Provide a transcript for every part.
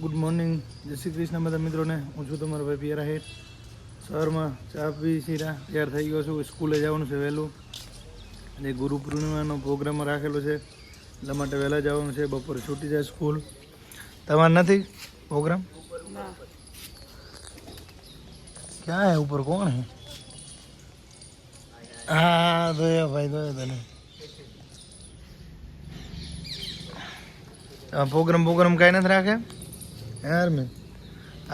Good morning, જય શ્રી કૃષ્ણ બધા મિત્રોને. હું છું તમારો ભાઈ પિયરા હેઠ. સવારમાં ચા પી સીરા તૈયાર થઈ ગયો છું. સ્કૂલે જવાનું છે વહેલું, અને ગુરુ પૂર્ણિમાનો પ્રોગ્રામ રાખેલો છે, એટલા માટે વહેલા જવાનું છે. બપોરે છૂટી જાય સ્કૂલ. તમારે નથી પ્રોગ્રામ? ક્યાં હે ઉપર? કોણ હે? હા દોયા ભાઈ, દોયા તને પ્રોગ્રામ કાંઈ નથી રાખે.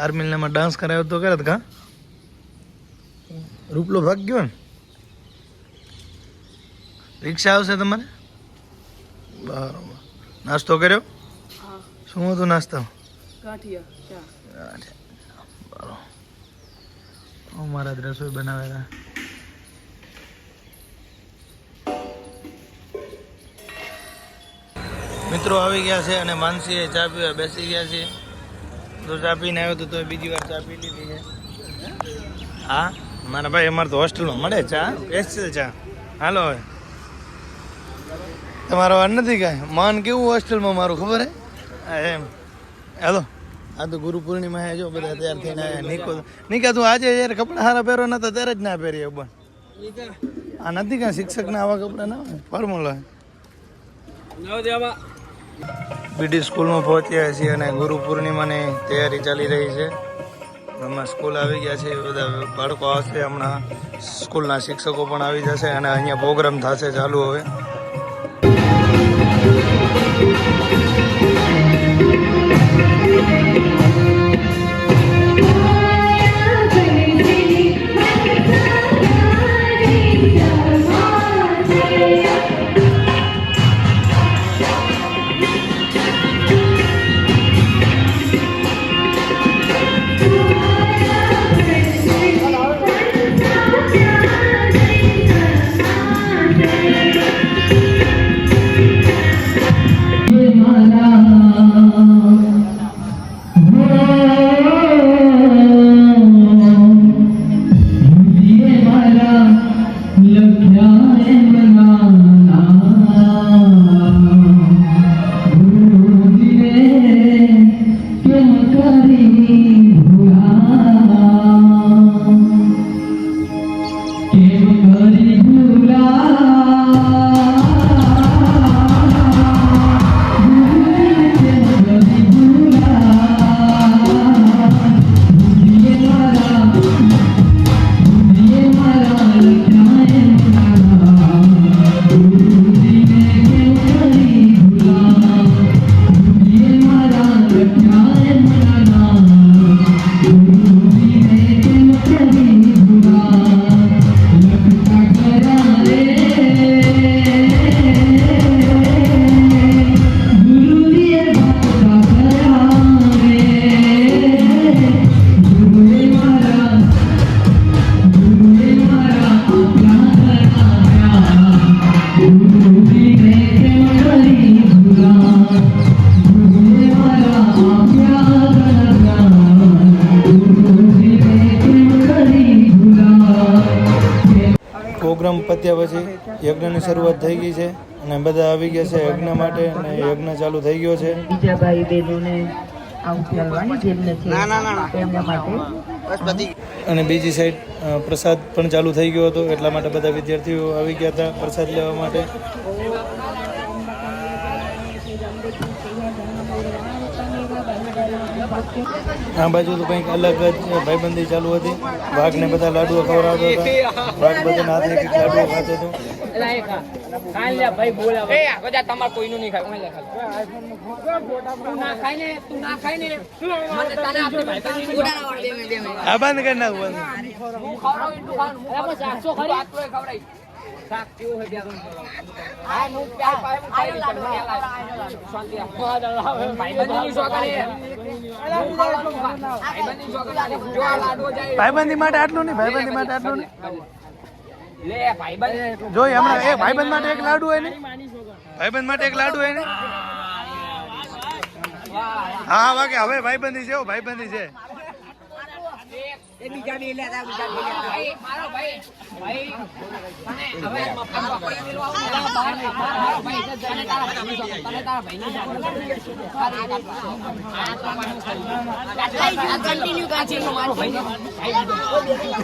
આર્મી માં ડાન્સ કરાવ્યો તો કરે કા રૂપલો ભાગ ગયો ને. રિક્ષા આવશે તમારે? બરાબર. નાસ્તો કર્યો? શું હતું નાસ્તો? બરાબર. મારા રસોઈ બનાવેલા. મિત્રો આવી ગયા છે અને માનસીએ ચા પીવા બેસી ગયા છે. તો ચા પીને આવ્યો તો બીજી વાર ચા પી લીધી છે. હા મારા ભાઈ, અમારે તો હોસ્ટેલમાં મળે ચા, સ્પેશિયલ ચા. હાલો હવે તમારો વાર નથી કાંઈ. મન કેવું હોસ્ટેલમાં મારું ખબર હે એમ. હાલો, આ તો ગુરુ પૂર્ણિમા હે. જો બધા તૈયાર થઈને આવ્યા. નિકા તું આજે યાર કપડા સારા પહેરો નતા ત્યારે જ ના પહેરી. પણ આ નથી કાંઈ શિક્ષકના આવા કપડા ના હોય, ફોર્મલ હોય. બીડી સ્કૂલમાં પહોંચ્યા છીએ અને ગુરુ પૂર્ણિમાની તૈયારી ચાલી રહી છે. હમણાં સ્કૂલ આવી ગયા છે, બધા બાળકો આવશે. હમણાં સ્કૂલના શિક્ષકો પણ આવી જશે અને અહીંયા પ્રોગ્રામ થશે ચાલુ હવે. પ્રોગ્રામ પત્યા પછી યજ્ઞની શરૂઆત થઈ ગઈ છે અને બધા આવી ગયા છે યજ્ઞ માટે, અને યજ્ઞ ચાલુ થઈ ગયો છે. બીજા ભાઈ બહેનોને અને બીજી સાઈડ પ્રસાદ પણ ચાલુ થઈ ગયો હતો, એટલા માટે બધા વિદ્યાર્થીઓ આવી ગયા હતા પ્રસાદ લેવા માટે. આ બાજુ તો કંઈક અલગ જ ભાઈબંધી ચાલુ હતી. વાઘને બધા લાડુઓ ખવડાવતો હતા. વાઘ બધાના હાથે એક લાડુઓ ખાતો હતો. આ બંધ કરી નાખવું. ભાઈબંધી માટે આટલું નહીં, ભાઈબંધી માટે આટલું નહીં. જોઈ હમણાં એક ભાઈબંધ માટે એક લાડુ હોય ને, ભાઈબંધ માટે એક લાડુ હોય ને. હા વાગે હવે ભાઈબંધી છે, ભાઈબંધી છે.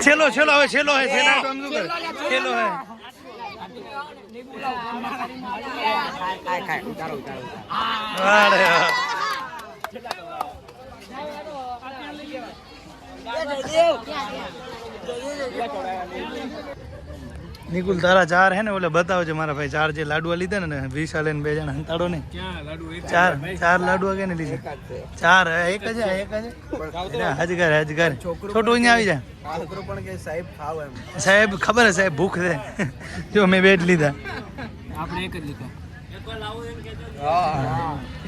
છેલ્લો છેલ્લો હવે છેલ્લો હે છેલ્લા તો સમજુ કરે છેલ્લો હે અરે નિકુલ તારા ચાર હે ને ઓલે બતાવજે મારા ભાઈ ચાર જે લાડવા લીધા ને વિશાલ ને 2 જણા હંતાડો ને ચાર લાડવા કે ને લીધા ચાર એક જ હજગર છોટું અહીંયા આવી જાય છોકરો પણ કે સાહેબ ખાવ એમ સાહેબ ખબર હે સાહેબ ભૂખ છે જો મેં બેટ લીધા આપણે એક જ લીધા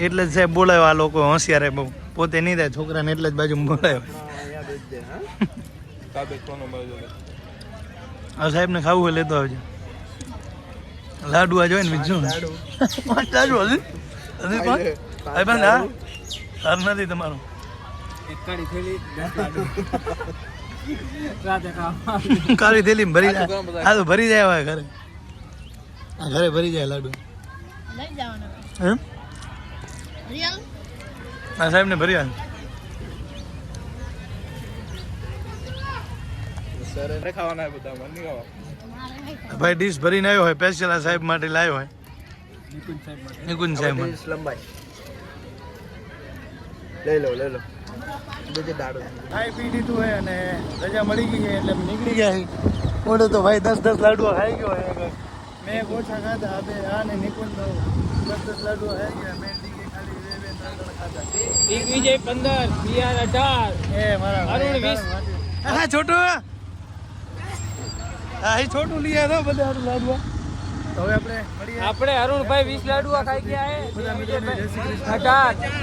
એટલે જ સાહેબ બોલાયો આ લોકો હોશિયાર હે બહુ પોતે નહીં થાય છોકરાને એટલે જ બાજુ બોલાયો આ સાહેબ ને ખાવું હોય લેતો આવજો લાડુ આ જોઈ ને બીજું લાડુ હજી બંધ હા તાર નથી તમારું કાળી થેલી ભરી જાય હા તો ભરી જાય હવે ઘરે ઘરે ભરી જાય લાડુ એમ આ સાહેબ ને ભરી આવે ભાઈ ડીશ ભરીને આવ્યો હોય સ્પેશિયલ આ સાહેબ માટે લાવ્યો હોય નિકુંજ સાહેબ લંબાઈ લઈ લો બીજે દાડો ખાઈ પી લીધું હોય અને રજા મળી ગઈ છે એટલે નીકળી ગયા છે ઓડે તો ભાઈ 10 લાડવા ખાઈ ગયો હોય મેં એક ઓછા ખાધા હવે આ ને નિકુંજ 10 લાડવા ખાઈ ગયા મેં દીકે ખાલી 2-3 ખાધા દિગ્વિજય 15 PR 18 એ મારા અરુણ 20 હા છોટું હા એ છોટું લઈ આવ્યો બધા લાડવા તો હવે આપણે આપણે અરુણભાઈ 20 લાડવા ખાઈ ગયા હે બધા મિત્રોને જય શ્રી કૃષ્ણ 18